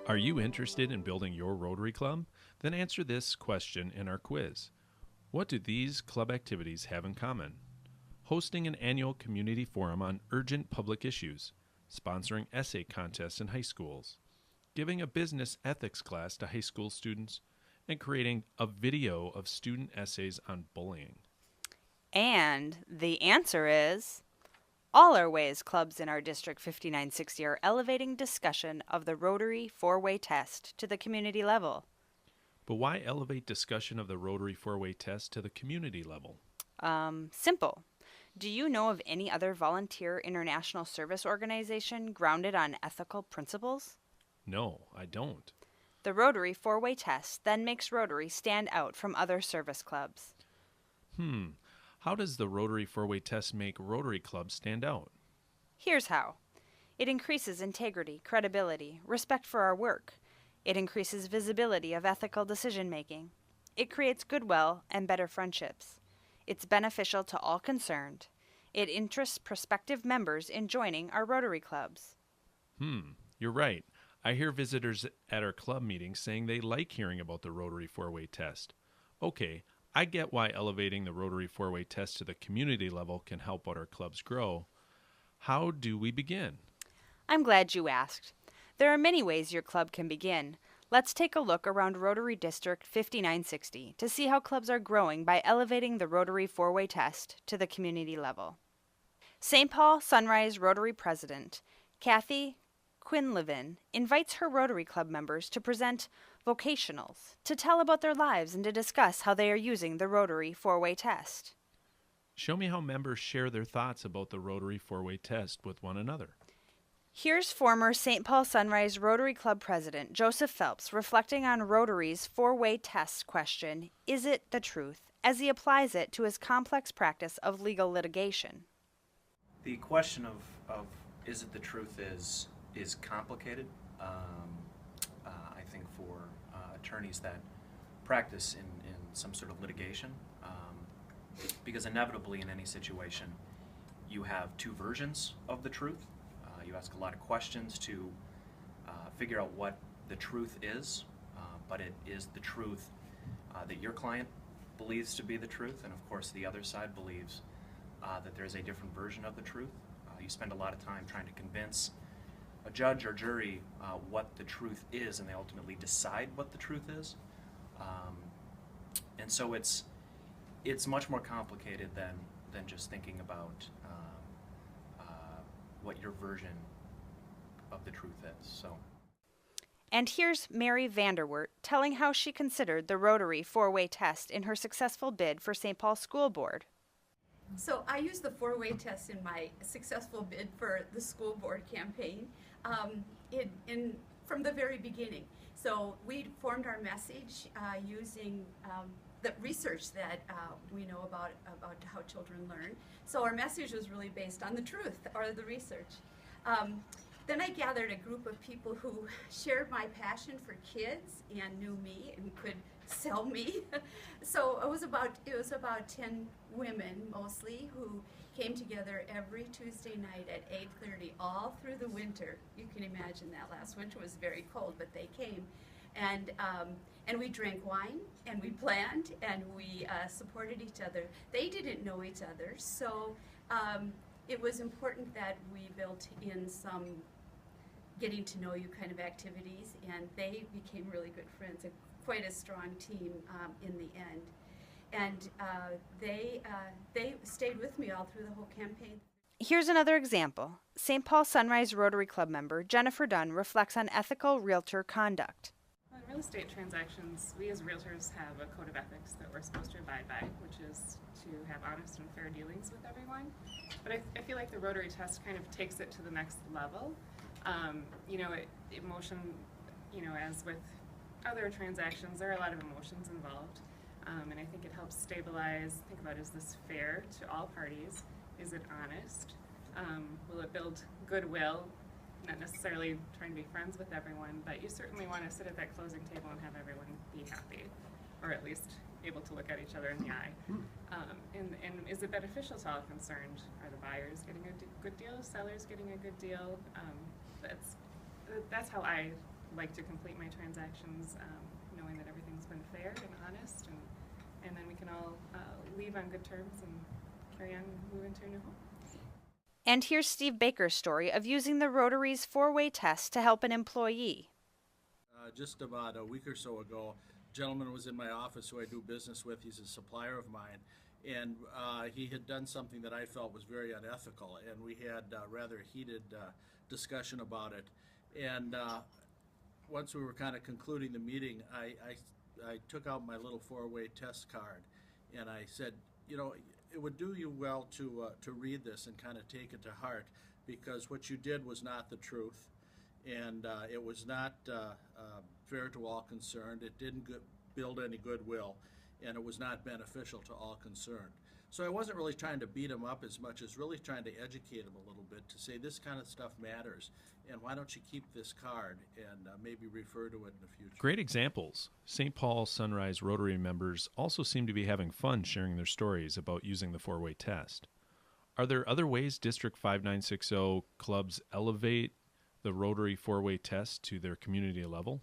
Are you interested in building your Rotary Club? Then answer this question in our quiz. What do these club activities have in common? Hosting an annual community forum on urgent public issues, sponsoring essay contests in high schools, giving a business ethics class to high school students, and creating a video of student essays on bullying. And the answer is, all our ways clubs in our District 5960 are elevating discussion of the Rotary four-way test to the community level. But why elevate discussion of the Rotary four-way test to the community level? Simple. Do you know of any other volunteer international service organization grounded on ethical principles? No, I don't. The Rotary four-way test then makes Rotary stand out from other service clubs. How does the Rotary four-way test make Rotary clubs stand out? Here's how. It increases integrity, credibility, respect for our work. It increases visibility of ethical decision-making. It creates goodwill and better friendships. It's beneficial to all concerned. It interests prospective members in joining our Rotary clubs. You're right. I hear visitors at our club meetings saying they like hearing about the Rotary four-way test. Okay, I get why elevating the Rotary four-way test to the community level can help our clubs grow. How do we begin? I'm glad you asked. There are many ways your club can begin. Let's take a look around Rotary District 5960 to see how clubs are growing by elevating the Rotary four-way test to the community level. St. Paul Sunrise Rotary President Kathy Quinlivan invites her Rotary Club members to present vocationals, to tell about their lives and to discuss how they are using the Rotary four-way test. Show me how members share their thoughts about the Rotary four-way test with one another. Here's former St. Paul Sunrise Rotary Club President Joseph Phelps reflecting on Rotary's four-way test question, "Is it the truth?" as he applies it to his complex practice of legal litigation. The question of is it the truth is complicated. I think for attorneys that practice in some sort of litigation, because inevitably in any situation you have two versions of the truth. You ask a lot of questions to figure out what the truth is, but it is the truth that your client believes to be the truth, and of course the other side believes that there's a different version of the truth. You spend a lot of time trying to convince a judge or jury what the truth is, and they ultimately decide what the truth is. And so it's much more complicated than just thinking about what your version of the truth is. So. And here's Mary Vanderwert telling how she considered the Rotary four-way test in her successful bid for St. Paul School Board. So I used the four-way test in my successful bid for the school board campaign from the very beginning. So we formed our message using the research that we know about how children learn. So our message was really based on the truth or the research. Then I gathered a group of people who shared my passion for kids and knew me and could sell me. So it was about 10 women mostly who came together every Tuesday night at 8:30 all through the winter. You can imagine that last winter was very cold, but they came. And we drank wine, and we planned, and we supported each other. They didn't know each other, so it was important that we built in some getting to know you kind of activities, and they became really good friends, quite a strong team in the end. And they stayed with me all through the whole campaign. Here's another example. St. Paul Sunrise Rotary Club member Jennifer Dunn reflects on ethical realtor conduct. In real estate transactions, we as realtors have a code of ethics that we're supposed to abide by, which is to have honest and fair dealings with everyone. But I feel like the Rotary test kind of takes it to the next level. Emotion, as with other transactions, there are a lot of emotions involved. And I think it helps stabilize, think about, is this fair to all parties? Is it honest? Will it build goodwill? Not necessarily trying to be friends with everyone, but you certainly want to sit at that closing table and have everyone be happy, or at least able to look at each other in the eye. And is it beneficial to all concerned? Are the buyers getting a good deal? Sellers getting a good deal? That's how I like to complete my transactions knowing that everything's been fair and honest, and then we can all leave on good terms and carry on and move into a new home. And here's Steve Baker's story of using the Rotary's four-way test to help an employee. Just about a week or so ago, a gentleman was in my office who I do business with. He's a supplier of mine, and he had done something that I felt was very unethical, and we had rather heated discussion about it. And once we were kind of concluding the meeting, I took out my little four-way test card, and I said, you know, it would do you well to read this and kind of take it to heart, because what you did was not the truth, and it was not fair to all concerned. It didn't build any goodwill, and it was not beneficial to all concerned. So I wasn't really trying to beat him up as much as really trying to educate him a little bit, to say this kind of stuff matters, and why don't you keep this card and maybe refer to it in the future. Great examples. St. Paul Sunrise Rotary members also seem to be having fun sharing their stories about using the four-way test. Are there other ways District 5960 clubs elevate the Rotary four-way test to their community level?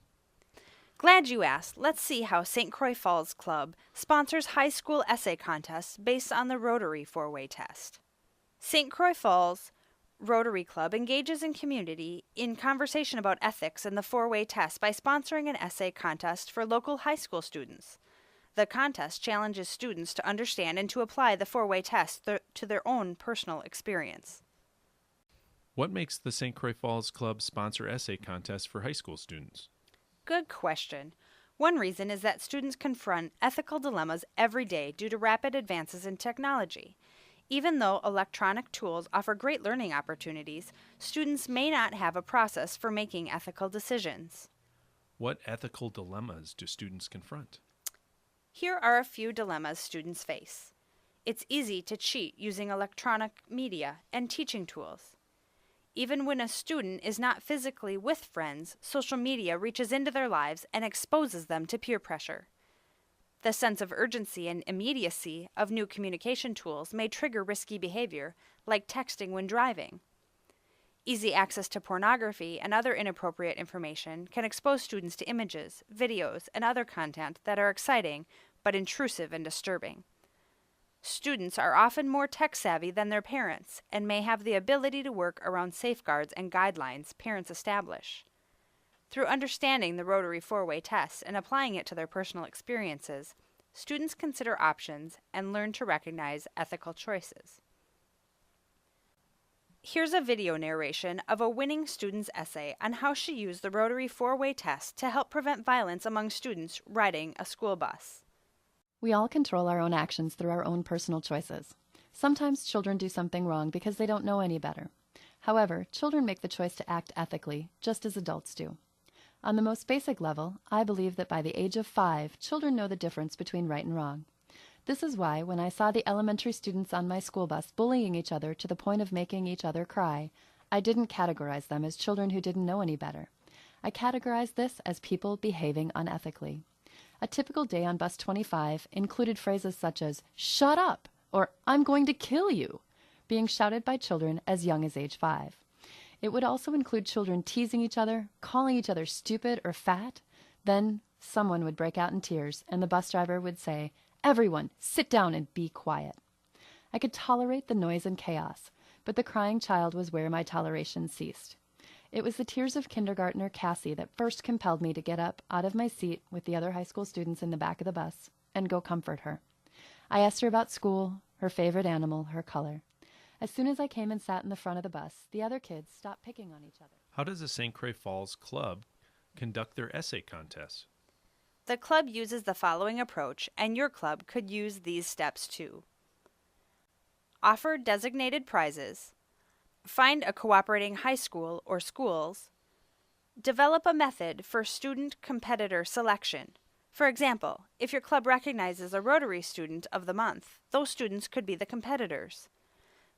Glad you asked. Let's see how St. Croix Falls Club sponsors high school essay contests based on the Rotary four-way test. St. Croix Falls Rotary Club engages in community in conversation about ethics in the four-way test by sponsoring an essay contest for local high school students. The contest challenges students to understand and to apply the four-way test to their own personal experience. What makes the St. Croix Falls Club sponsor essay contests for high school students? Good question. One reason is that students confront ethical dilemmas every day due to rapid advances in technology. Even though electronic tools offer great learning opportunities, students may not have a process for making ethical decisions. What ethical dilemmas do students confront? Here are a few dilemmas students face. It's easy to cheat using electronic media and teaching tools. Even when a student is not physically with friends, social media reaches into their lives and exposes them to peer pressure. The sense of urgency and immediacy of new communication tools may trigger risky behavior, like texting when driving. Easy access to pornography and other inappropriate information can expose students to images, videos, and other content that are exciting but intrusive and disturbing. Students are often more tech-savvy than their parents and may have the ability to work around safeguards and guidelines parents establish. Through understanding the Rotary four-way test and applying it to their personal experiences, students consider options and learn to recognize ethical choices. Here's a video narration of a winning student's essay on how she used the Rotary four-way test to help prevent violence among students riding a school bus. We all control our own actions through our own personal choices. Sometimes children do something wrong because they don't know any better. However, children make the choice to act ethically, just as adults do. On the most basic level, I believe that by the age of 5, children know the difference between right and wrong. This is why, when I saw the elementary students on my school bus bullying each other to the point of making each other cry, I didn't categorize them as children who didn't know any better. I categorized this as people behaving unethically. A typical day on bus 25 included phrases such as, "Shut up!" or "I'm going to kill you," being shouted by children as young as age 5. It would also include children teasing each other, calling each other stupid or fat. Then someone would break out in tears, and the bus driver would say, "Everyone, sit down and be quiet." I could tolerate the noise and chaos, but the crying child was where my toleration ceased. It was the tears of kindergartner Cassie that first compelled me to get up out of my seat with the other high school students in the back of the bus and go comfort her. I asked her about school, her favorite animal, her color. As soon as I came and sat in the front of the bus, the other kids stopped picking on each other. How does the St. Croix Falls Club conduct their essay contests? The club uses the following approach, and your club could use these steps too. Offer designated prizes. Find a cooperating high school or schools. Develop a method for student competitor selection. For example, if your club recognizes a Rotary Student of the Month, those students could be the competitors.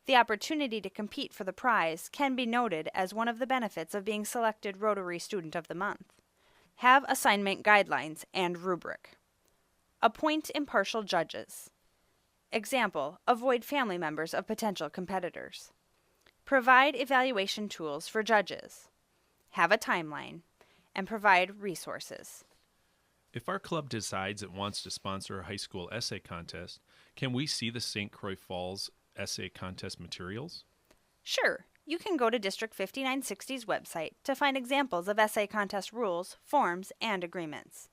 The opportunity to compete for the prize can be noted as one of the benefits of being selected Rotary Student of the Month. Have assignment guidelines and rubric. Appoint impartial judges. Example, avoid family members of potential competitors. Provide evaluation tools for judges. Have a timeline. and provide resources. If our club decides it wants to sponsor a high school essay contest, can we see the St. Croix Falls essay contest materials? Sure, you can go to District 5960's website to find examples of essay contest rules, forms, and agreements.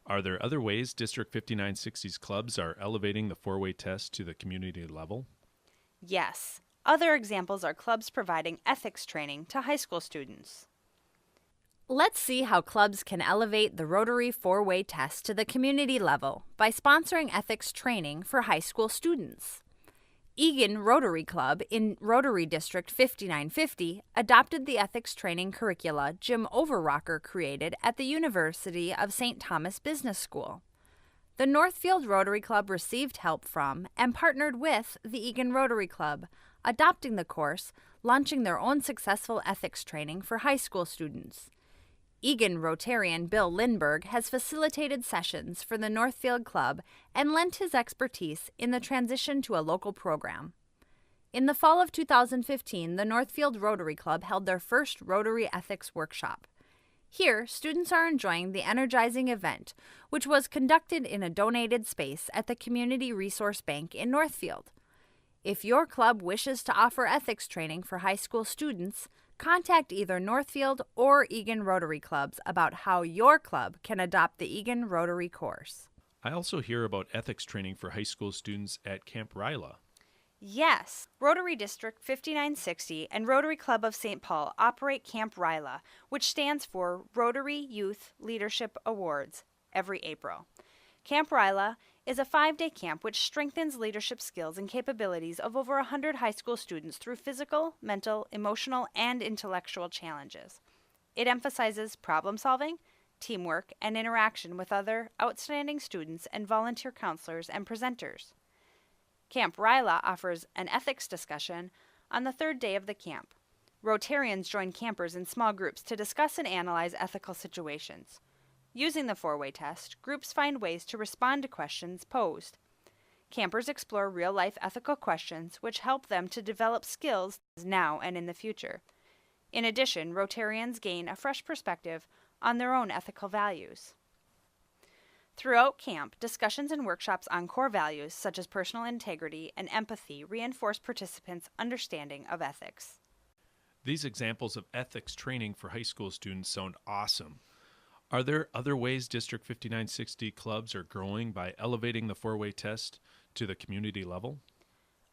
Are there other ways District 5960's clubs are elevating the four-way test to the community level? Yes, other examples are clubs providing ethics training to high school students. Let's see how clubs can elevate the Rotary four-way test to the community level by sponsoring ethics training for high school students. Egan Rotary Club in Rotary District 5950 adopted the ethics training curricula Jim Overrocker created at the University of St. Thomas Business School. The Northfield Rotary Club received help from and partnered with the Egan Rotary Club, adopting the course, launching their own successful ethics training for high school students. Egan Rotarian Bill Lindberg has facilitated sessions for the Northfield Club and lent his expertise in the transition to a local program. In the fall of 2015, the Northfield Rotary Club held their first Rotary Ethics Workshop. Here, students are enjoying the energizing event, which was conducted in a donated space at the Community Resource Bank in Northfield. If your club wishes to offer ethics training for high school students, contact either Northfield or Egan Rotary Clubs about how your club can adopt the Egan Rotary course. I also hear about ethics training for high school students at Camp Ryla. Yes, Rotary District 5960 and Rotary Club of St. Paul operate Camp Ryla, which stands for Rotary Youth Leadership Awards, every April. Camp Ryla is a 5-day camp which strengthens leadership skills and capabilities of over 100 high school students through physical, mental, emotional, and intellectual challenges. It emphasizes problem solving, teamwork, and interaction with other outstanding students and volunteer counselors and presenters. Camp Ryla offers an ethics discussion on the 3rd day of the camp. Rotarians join campers in small groups to discuss and analyze ethical situations. Using the four-way test, groups find ways to respond to questions posed. Campers explore real-life ethical questions which help them to develop skills now and in the future. In addition, Rotarians gain a fresh perspective on their own ethical values. Throughout camp, discussions and workshops on core values such as personal integrity and empathy reinforce participants' understanding of ethics. These examples of ethics training for high school students sound awesome. Are there other ways District 5960 clubs are growing by elevating the four-way test to the community level?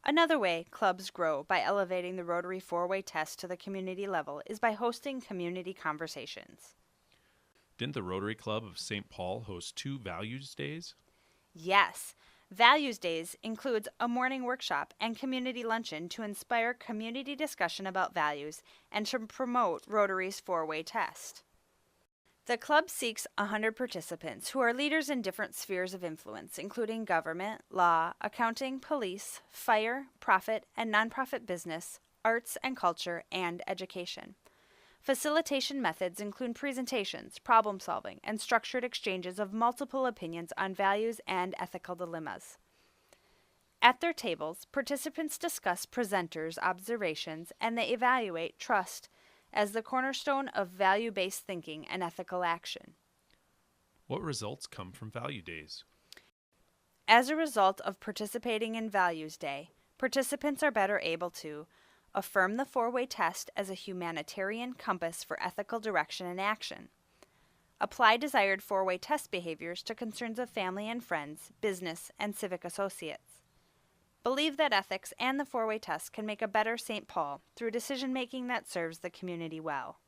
Another way clubs grow by elevating the Rotary four-way test to the community level is by hosting community conversations. Didn't the Rotary Club of St. Paul host 2 Values Days? Yes, Values Days includes a morning workshop and community luncheon to inspire community discussion about values and to promote Rotary's four-way test. The club seeks 100 participants who are leaders in different spheres of influence, including government, law, accounting, police, fire, profit, and nonprofit business, arts and culture, and education. Facilitation methods include presentations, problem solving, and structured exchanges of multiple opinions on values and ethical dilemmas. At their tables, participants discuss presenters' observations and they evaluate trust as the cornerstone of value-based thinking and ethical action. What results come from Value Days? As a result of participating in Values Day, participants are better able to affirm the four-way test as a humanitarian compass for ethical direction and action, apply desired four-way test behaviors to concerns of family and friends, business, and civic associates, believe that ethics and the four-way test can make a better St. Paul through decision-making that serves the community well.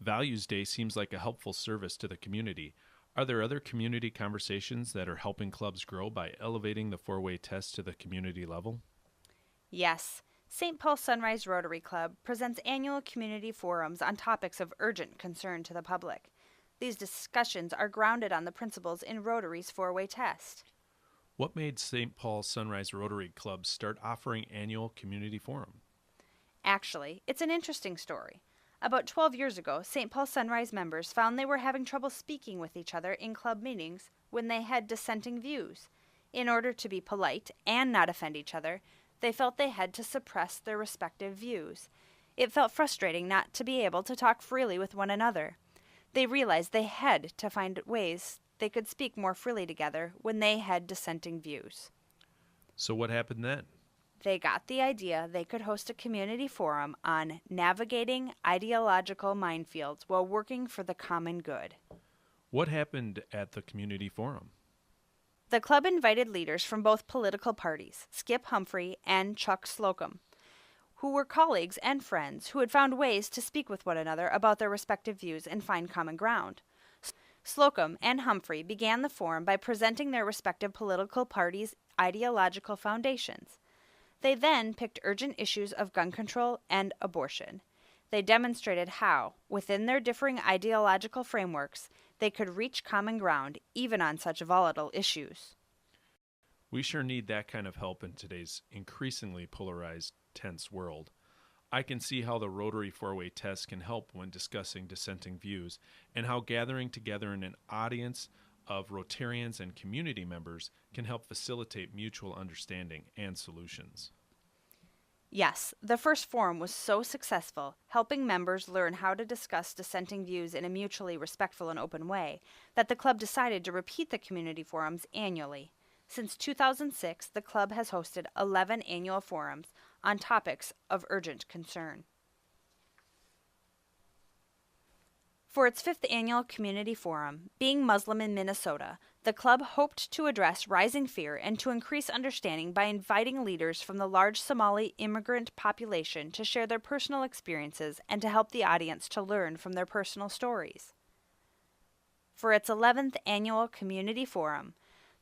Values Day seems like a helpful service to the community. Are there other community conversations that are helping clubs grow by elevating the four-way test to the community level? Yes, St. Paul Sunrise Rotary Club presents annual community forums on topics of urgent concern to the public. These discussions are grounded on the principles in Rotary's four-way test. What made St. Paul Sunrise Rotary Club start offering annual community forum? Actually, it's an interesting story. About 12 years ago, St. Paul Sunrise members found they were having trouble speaking with each other in club meetings when they had dissenting views. In order to be polite and not offend each other, they felt they had to suppress their respective views. It felt frustrating not to be able to talk freely with one another. They realized they had to find ways they could speak more freely together when they had dissenting views. So what happened then? They got the idea they could host a community forum on navigating ideological minefields while working for the common good. What happened at the community forum? The club invited leaders from both political parties, Skip Humphrey and Chuck Slocum, who were colleagues and friends who had found ways to speak with one another about their respective views and find common ground. Slocum and Humphrey began the forum by presenting their respective political parties' ideological foundations. They then picked urgent issues of gun control and abortion. They demonstrated how, within their differing ideological frameworks, they could reach common ground even on such volatile issues. We sure need that kind of help in today's increasingly polarized, tense world. I can see how the Rotary four-way test can help when discussing dissenting views, and how gathering together in an audience of Rotarians and community members can help facilitate mutual understanding and solutions. Yes, the first forum was so successful, helping members learn how to discuss dissenting views in a mutually respectful and open way, that the club decided to repeat the community forums annually. Since 2006, the club has hosted 11 annual forums on topics of urgent concern. For its 5th annual community forum, Being Muslim in Minnesota, the club hoped to address rising fear and to increase understanding by inviting leaders from the large Somali immigrant population to share their personal experiences and to help the audience to learn from their personal stories. For its 11th annual community forum,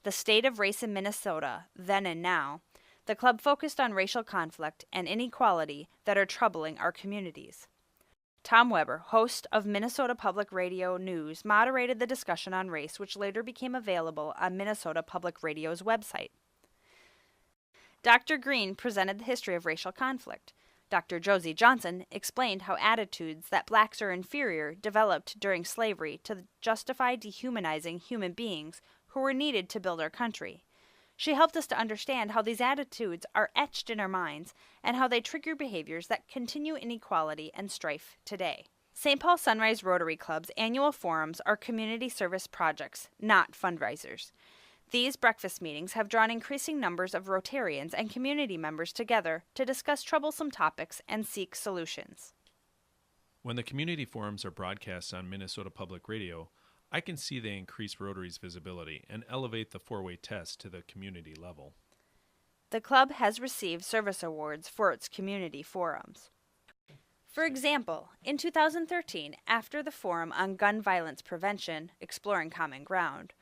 The State of Race in Minnesota, Then and Now, the club focused on racial conflict and inequality that are troubling our communities. Tom Weber, host of Minnesota Public Radio News, moderated the discussion on race, which later became available on Minnesota Public Radio's website. Dr. Green presented the history of racial conflict. Dr. Josie Johnson explained how attitudes that blacks are inferior developed during slavery to justify dehumanizing human beings who were needed to build our country. She helped us to understand how these attitudes are etched in our minds and how they trigger behaviors that continue inequality and strife today. St. Paul Sunrise Rotary Club's annual forums are community service projects, not fundraisers. These breakfast meetings have drawn increasing numbers of Rotarians and community members together to discuss troublesome topics and seek solutions. When the community forums are broadcast on Minnesota Public Radio, I can see they increase Rotary's visibility and elevate the four-way test to the community level. The club has received service awards for its community forums. For example, in 2013, after the forum on gun violence prevention, Exploring Common Ground,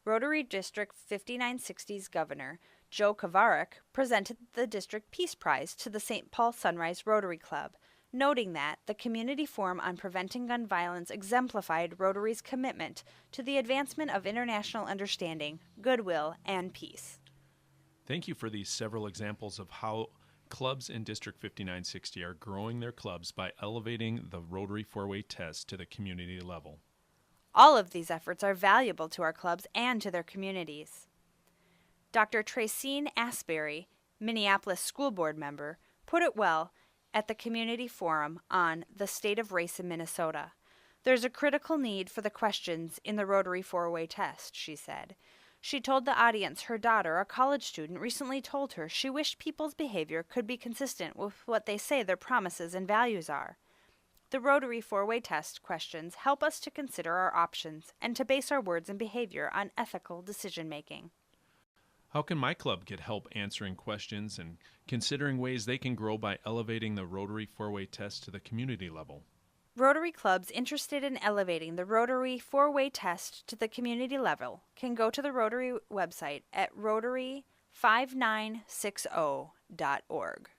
Rotary District 5960's governor, Joe Kavarik, presented the District Peace Prize to the St. Paul Sunrise Rotary Club, noting that the Community Forum on Preventing Gun Violence exemplified Rotary's commitment to the advancement of international understanding, goodwill, and peace. Thank you for these several examples of how clubs in District 5960 are growing their clubs by elevating the Rotary four-way test to the community level. All of these efforts are valuable to our clubs and to their communities. Dr. Tracine Asbury, Minneapolis School Board member, put it well at the community forum on the state of race in Minnesota. There's a critical need for the questions in the Rotary four-way test, she said. She told the audience her daughter, a college student, recently told her she wished people's behavior could be consistent with what they say their promises and values are. The Rotary four-way test questions help us to consider our options and to base our words and behavior on ethical decision-making. How can my club get help answering questions and considering ways they can grow by elevating the Rotary four-way test to the community level? Rotary clubs interested in elevating the Rotary four-way test to the community level can go to the Rotary website at Rotary5960.org.